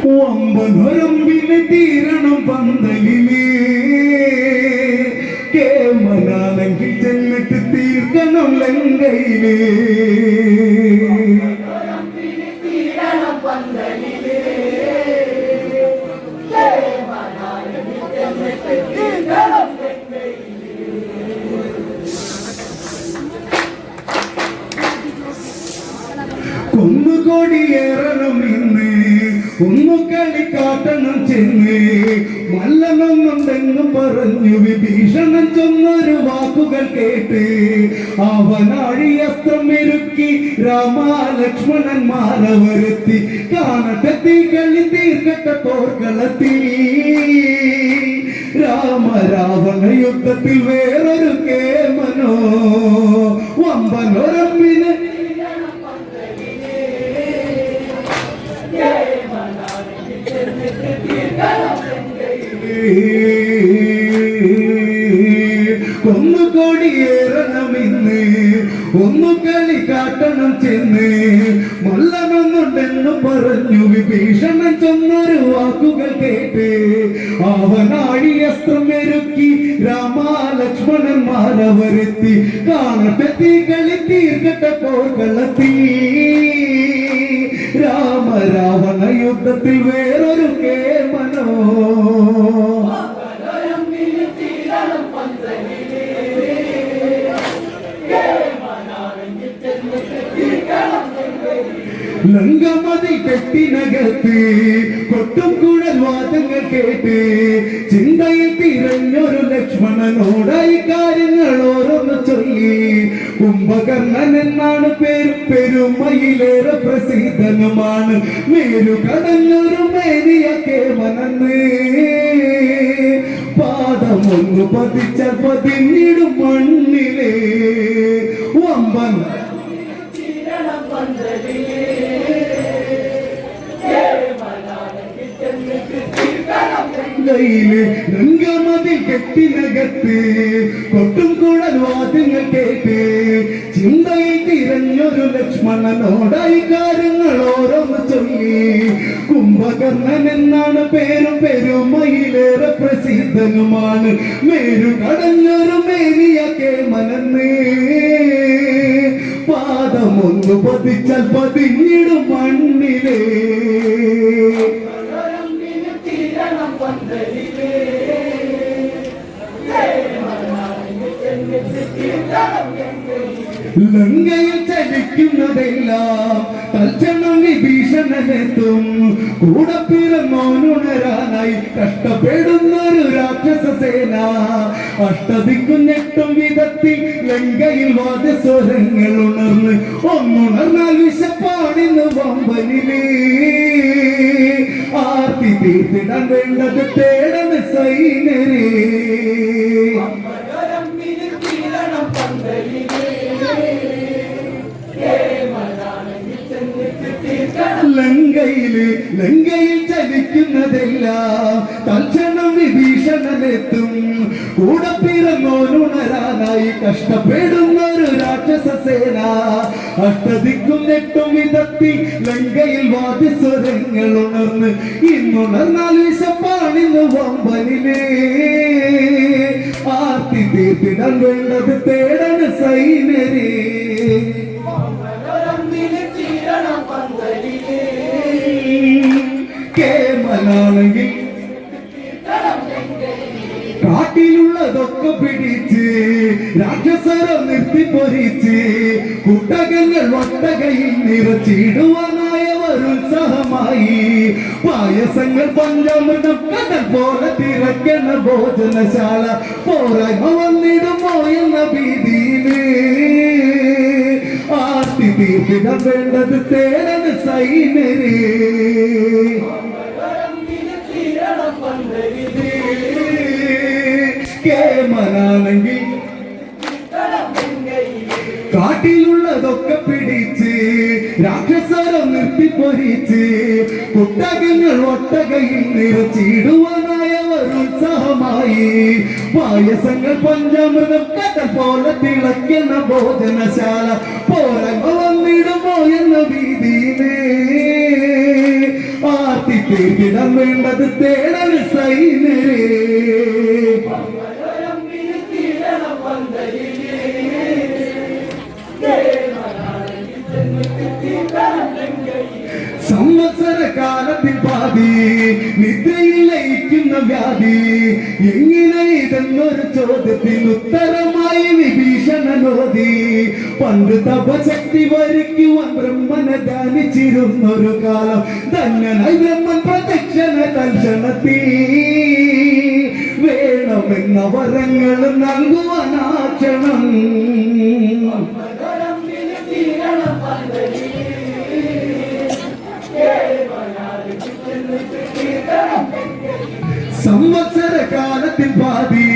വമ്പനൊരമ്പിന് തീരണം പന്തലില് കേമനാണെങ്കിൽ ചെന്നിട്ട് തീർക്കണം ലങ്കയില് കൊന്നുകൊടിയേറണം ഇന്ന് ഒന്നു കളിക്കാട്ടണം ചെന്ന് മല്ലനൊന്നുണ്ടെന്ന് പറഞ്ഞു വിഭീഷണൻ ചൊന്നൊരു വാക്കുകൾ കേട്ട് അവനാഴിയസ്ത്രം ഇരുക്കി രാമലക്ഷ്മണന്മാരെ വരുത്തി കാണട്ടെ തീ കളി തീർക്കട്ടെ പോർക്കളത്തി രാമരാവണ യുദ്ധത്തിൽ വേറൊരു കേമനോ വമ്പനൊരമ്പിന് കൊന്നുകൊടിയേറണം ഇന്ന് ഒന്നു കളി കാട്ടണം ചെന്ന് മല്ലനൊന്നുണ്ടെന്ന് പറഞ്ഞു വിഭീഷണൻ ചൊന്നൊരു വാക്കുകൾ കേട്ട് അവനാഴിയസ്ത്രം ഒരുക്കി രാമലക്ഷ്മണന്മാരെ വരുത്തി കാണട്ടെ തീ കളി തീർക്കട്ടെ പോർക്കളത്തി രാമരാവണ യുദ്ധത്തിൽ വേറൊരു കേമനോ ലങ്കമതി കെട്ടിനകത്ത് കൊട്ടും കുഴൽ വാദങ്ങൾ കേട്ട് ചിന്തയിൽ തിരഞ്ഞൊരു ലക്ഷ്മണനോടായി കാര്യങ്ങൾ ഓരോന്ന് ചൊല്ലി കുംഭകർണൻ എന്നാണ് പേര് പെരുമയിലേറെ പ്രസിദ്ധനുമാണ് മേലു കടഞ്ഞൊരു മേരിയ കേമനന്ന് പാദമൊന്നു പതിച്ച പതിഞ്ഞിടും മണ്ണിലേ വമ്പൻ രംഗമതിൽ കെട്ടിനകത്ത് കൊട്ടും കുഴൽ വാദ്യങ്ങൾ കേട്ട് ചിന്തയിൽ തിരഞ്ഞൊരു ലക്ഷ്മണനോടായി കാര്യങ്ങൾ ഓരോന്ന് ചൊല്ലി കുംഭകർണൻ എന്നാണ് പേരും പെരുമയിലേറെ പ്രസിദ്ധനുമാണ് മേരു കടഞ്ഞൊരു മേരിയ കേമനന്ന് പാദമൊന്നു പതിച്ചാൽ പതിഞ്ഞിടും മണ്ണിലേ ലങ്കയിൽ ചലിക്കുന്നതെല്ലാം തൽക്ഷണം വിഭീഷണനെത്തും കൂടെ പിറന്നോനുണരാനായി കഷ്ടപ്പെടുന്നൊരു രാക്ഷസ സേന അഷ്ടദിക്കുഞ്ഞെട്ടും വിധത്തിൽ ലങ്കയിൽ വാദ്യസ്വരങ്ങൾ ഉണർന്ന് ഒന്നുണർന്നാൽ വിശപ്പാണിന്ന് വമ്പനിലേ ആർത്തി തീർത്തിടാൻ വേണ്ടത് തേടന സൈനരേ ലങ്കയിൽ ചലിക്കുന്നതെല്ലാം തൽക്ഷണം വിഭീഷണനെത്തും കൂടെ പിറന്നോനുണരാനായി കഷ്ടപ്പെടുന്നൊരു രാക്ഷസ സേന അഷ്ടദിക്കും ഞെട്ടും വിധത്തിൽ ലങ്കയിൽ വാദ്യസ്വരങ്ങൾ ഉണർന്ന് ഇന്നുണർന്നാൽ വിശപ്പാണിന്ന് വമ്പനിലേ ആർത്തി തീർത്തിടാൻ വേണ്ടത് തേടന സൈനരേ കേമനാണെങ്കിൽ കാട്ടിലുള്ളതൊക്കെ പിടിച്ച് രാക്ഷസരം നിർത്തിപ്പൊരിച്ച് കുട്ടകങ്ങൾ ഒട്ടകയിൽ നിറച്ചിടുവാനായ ഉത്സാഹമായി പായസങ്ങൾ പഞ്ചാമൃതം കടൽ പോലെ തിരക്കണ ഭോജനശാല പോരായ്മ വന്നിടുമോ എന്ന ഭീതിയില് ആർത്തി തീർത്തിടാൻ വേണ്ടത് തേടന സൈനരേ കേമനാണെങ്കിൽ കാട്ടിലുള്ളതൊക്കെ പിടിച്ച് രാക്ഷസരം നിർത്തിപ്പൊരിച്ച് കുട്ടകങ്ങൾ ഒട്ടകയിൽ നിറച്ചിടുവാനായ ഉത്സാഹമായി പായസങ്ങൾ പഞ്ചാമൃതം കടൽ പോലെ തിളയ്ക്കുന്ന ഭോജനശാല പോരായ്മ വന്നിടുമോ എന്ന ഭീതിയിലേ ആർത്തി തീർത്തിടാൻ വേണ്ടത് തേടൽ സൈനരേ സംവത്സര കാലത്തിൽ പാതി നിദ്രയിൽ ലയിക്കുന്ന വ്യാധി എങ്ങനെ ഇതെന്നൊരു ചോദ്യത്തിന് ഉത്തരമായി വിഭീഷണനോദി പണ്ട് തപശക്തി വരിക്കുവാൻ ബ്രഹ്മനെ ധ്യാനിച്ചിരുന്നൊരു കാലം ധന്യനായി ബ്രഹ്മൻ പ്രദക്ഷിണ തൽക്ഷണത്തിൽ വേണമെന്ന വരങ്ങൾ നൽകുവാനാക്ഷണം സംവത്സര കാലത്തിൽ പാതി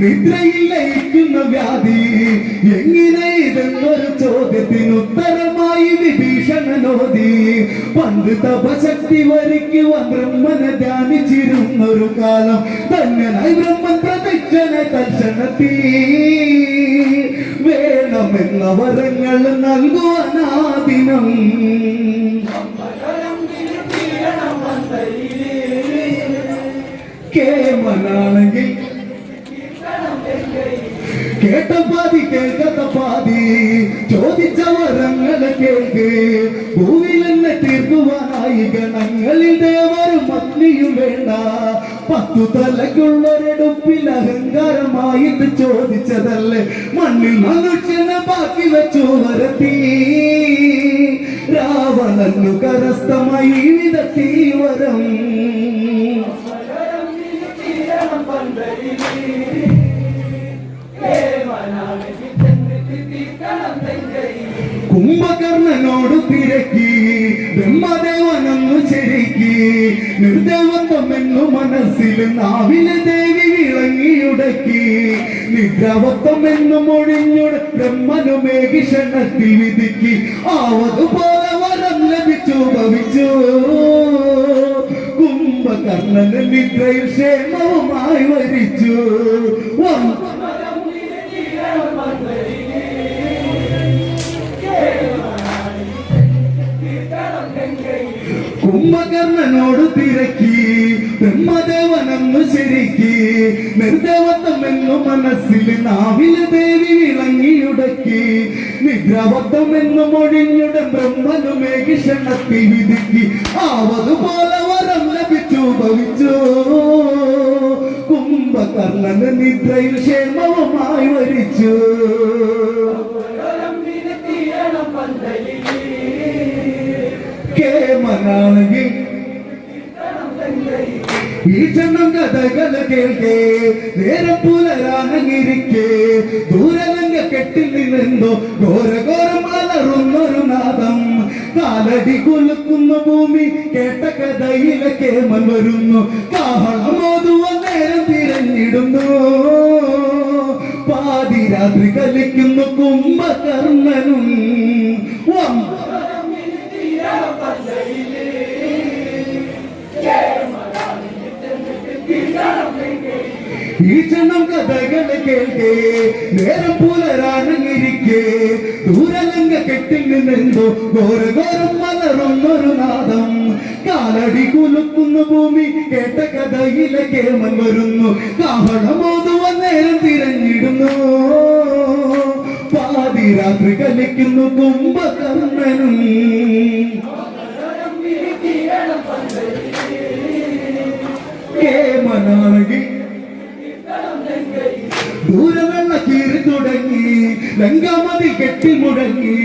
നിദ്രയിൽ ലയിക്കുന്ന വ്യാധി എങ്ങനെ ഇതെന്നൊരു ചോദ്യത്തിന് ഉത്തരമായി വിഭീഷണനോദി പണ്ട് തപശക്തി വരിക്കുവാൻ ബ്രഹ്മനെ ധ്യാനിച്ചിരുന്നൊരു കാലം ധന്യനായി ബ്രഹ്മൻ പ്രദക്ഷിണ തൽക്ഷണത്തിൽ വേണമെന്ന വരങ്ങൾ നൽകുവാനാദിനം കേമനാണെങ്കിൽ കേട്ട പാതി കേൾക്കത്ത പാതി ചോദിച്ച വരങ്ങളെ കേൾക്ക് ഭൂവിൽ എന്നെ തീർക്കുവാനായി ഗണങ്ങളിൽ ദേവരും അഗ്നിയും വേണ്ട 10 തലക്കുള്ളൊരെടുപ്പിൽ അഹങ്കാരമായിട്ട് ചോദിച്ചതല്ലേ മണ്ണിൽ മനുഷ്യനെ ബാക്കി വെച്ചു വരത്തി രാവണനു കരസ്ഥമായി വിധത്തിൽ വരം കുംഭകർണനോട് തിരക്കി ബ്രഹ്മദേവനൊന്നു ശരിക്ക് നിർദേവത്വമെന്നു മനസ്സിൽ നാവിലെ ദേവി വിളങ്ങിയുടക്കി നിദ്രാവത്വമെന്നു മൊഴിഞ്ഞുട ബ്രഹ്മനുമേകി ക്ഷണത്തിൽ വിധിക്ക് ആവതുപോലെ വരം ലഭിച്ചു ഭവിച്ചു കുംഭകർണന് നിദ്രയിൽ ക്ഷേമവുമായി വരിച്ചു കുംഭകർണനോട് തിരക്കി ബ്രഹ്മദേവനെന്നു ശരിക്ക് നിർദേവത്വമെന്നു മനസ്സിൽ നാവിലെ ദേവി വിളങ്ങിയുടക്കി നിദ്രാവത്വമെന്നു മൊഴിഞ്ഞുട ബ്രഹ്മനുമേകി ക്ഷണത്തിൽ വിധിക്ക് ആവതുപോലെ വരം ലഭിച്ചു ഭവിച്ചു കുംഭകർണന് നിദ്രയിൽ ക്ഷേമവുമായി വരിച്ചു കേമനാണെങ്കിൽ വീക്ഷണം കഥകൾ കേൾക്കേ നേരം പുലരാനങ്ങിരിക്കേ ദൂരലങ്ക കെട്ടിൽ നിന്നെന്തോ ഘോരഘോരം അലറുന്നൊരു നാദം കാലടി കുലുക്കുന്ന ഭൂമി കേട്ട കഥയിലെ കേമൻ വരുന്നു കാഹളമോതുവ നേരം തിരഞ്ഞിടുന്നു പാതിരാത്രി കലിക്കുന്നു കുംഭകർണനും വീക്ഷണം കഥകളെ കേൾക്കേ നേരം പുലരാനങ്ങിരിക്കേ ദൂരലങ്ക കെട്ടിൽ നിന്നെന്തോ ഘോരഘോരം മലറുന്നൊരു നാദം കാലടി കുലുക്കുന്ന ഭൂമി കേട്ട കഥയിലെ കേമൻ വരുന്നു കാഹളമോതുവ നേരം തിരഞ്ഞിടുന്നു പാതിരാത്രി കലിക്കുന്നു കുംഭകർണനും കേമനാണെങ്കിൽ ദൂരവെള്ള കീറി തുടങ്ങി ലങ്കാമതി കെട്ടി മുടങ്ങി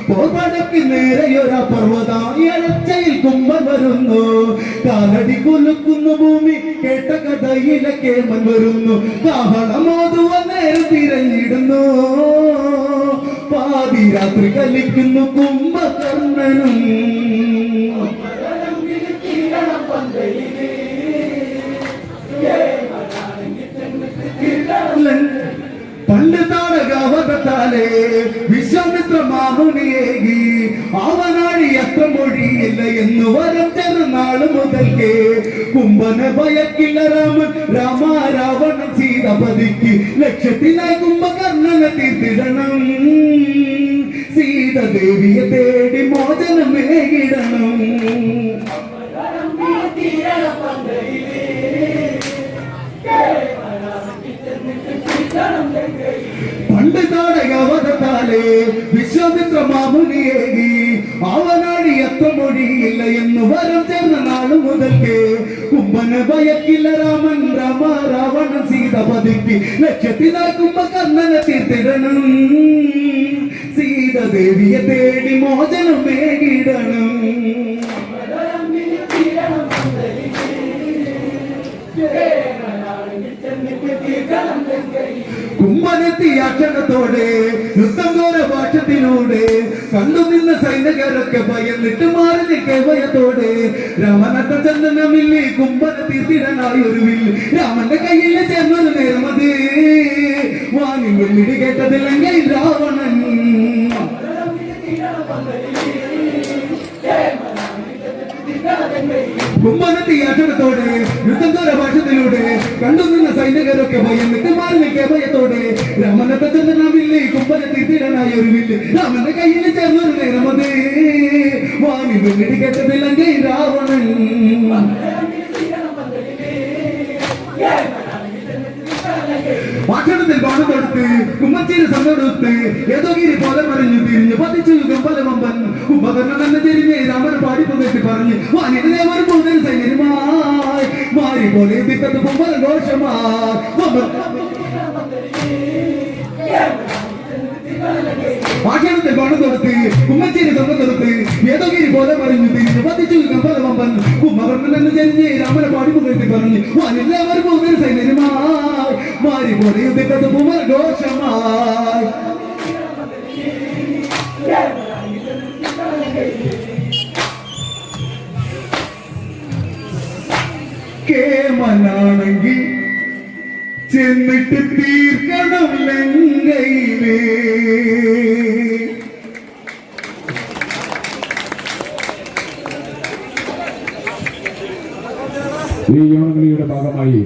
പോർവടക്ക് നേരെയൊരാ പർവ്വതായച്ചയിൽ കുംഭൻ വരുന്നു കാലടി കുലുക്കുന്നു ഭൂമി കേട്ട കഥയിലെ കേമൻ വരുന്നു കാഹളമോതുവ നേരം തിരഞ്ഞിടുന്നു പാതിരാത്രി കലിക്കുന്നു കുംഭകർണനും പണ്ട് താടകാവകത്താലേ വിശ്വാമിത്ര മാമുനിയേകി അവനാഴി അത്ര മൊഴിയില്ല എന്ന് വരം ചെറുനാള് മുതൽക്കേ കുംഭനെ ഭയക്കില്ല രാമൻ രാമ രാവണൻ സീതപതിക്ക് ലക്ഷ്യത്തിനായി കുംഭകർണനെ തീർത്തിടണം സീതദേവിയെ തേടി മോചനമേകിടണം പിന്നാലെ വിശ്വാമിത്ര മാമുനിയേകി അവനാടി എത്ര മൊഴിയില്ല എന്ന് വരം ചേർന്ന നാളു മുതൽക്ക് കുംഭന് ഭയക്കില്ല രാമൻ രാമ രാവണൻ സീത പതിക്ക് ലക്ഷ്യത്തിനാ കുംഭകർണനെ തീർത്തിടണം സീതദേവിയെ തേടി മോചനം നേടിയിടണം കുംഭനെത്തിയ ക്ഷണത്തോടെ നൃത്തം ഘോര ഭാഷത്തിലൂടെ കണ്ടു നിന്ന സൈനികരൊക്കെ ഭയന്നിട്ട് മാറി നിൽക്കെ ഭയത്തോടെ രാമനട്ട ചന്ദനമില്ലേ കുംഭനെ തീർത്തിടനായി ഒരു വില്ല് രാമന്റെ കയ്യിൽ ചേർന്നൊരു നേരം അത് വാങ്ങി വെള്ളിടി കേട്ടതില്ലെങ്കിൽ രാവണൻ കുംഭനെത്തിയ ക്ഷണത്തോടെ യുദ്ധം ഘോര ഭാഷത്തിലൂടെ കണ്ടു നിന്ന സൈനികരൊക്കെ ഭയന്നിട്ട് മാറി നിൽക്കെ ഭയത്തോടെ രാമനത്തെ ചന്ദ്രനാവില്ലേ കുംഭനെ തീർത്തിടനായി ഒരു വില്ല് രാമന്റെ കയ്യിൽ ചേർന്നൊരു നേരം അത് വാങ്ങി വെള്ളിടി കേട്ടതില്ലെങ്കിൽ രാവണൻ ഭാഷണത്തിൽ ബാണം തൊടുത്ത് കുമ്മച്ചീര് സമ്മടുത്ത് ഏതോ ഗിരി പോലെ പറഞ്ഞു തിരിഞ്ഞ് പതിച്ചു കമ്പലവമ്പൻ കുംഭകർണൻ തന്നെ തിരിഞ്ഞ് രാമൻ പാടിപ്പുകെട്ടി പറഞ്ഞു വാനിതേവർ കൂടുതൽ സൈന്യമായി മാറി പോലെ തിക്കത്ത് കുമ്പല ഘോഷമായി ഭാഷണത്തിൽ ബാണം തൊടുത്ത് കുമ്മച്ചീര് സമ്മടുത്ത് ഏതോ ഗിരി പോലെ പറഞ്ഞു തിരിഞ്ഞ് പതിച്ചു കമ്പലവമ്പൻ കുംഭകർണൻ തന്നെ തിരിഞ്ഞ് രാമനെ പാടിപ്പുകെട്ടി പറഞ്ഞു വാനിതേവർ കൂടുതൽ സൈന്യമായി മാറി പോലെ യുദ്ധക്കത്ത് കുമ്പല ഘോഷമായി കേമനാണെങ്കിൽ ചെന്നിട്ട് തീർക്കണം ലങ്കയിലേ ഈ യോഗങ്ങളുടെ ഭാഗമായി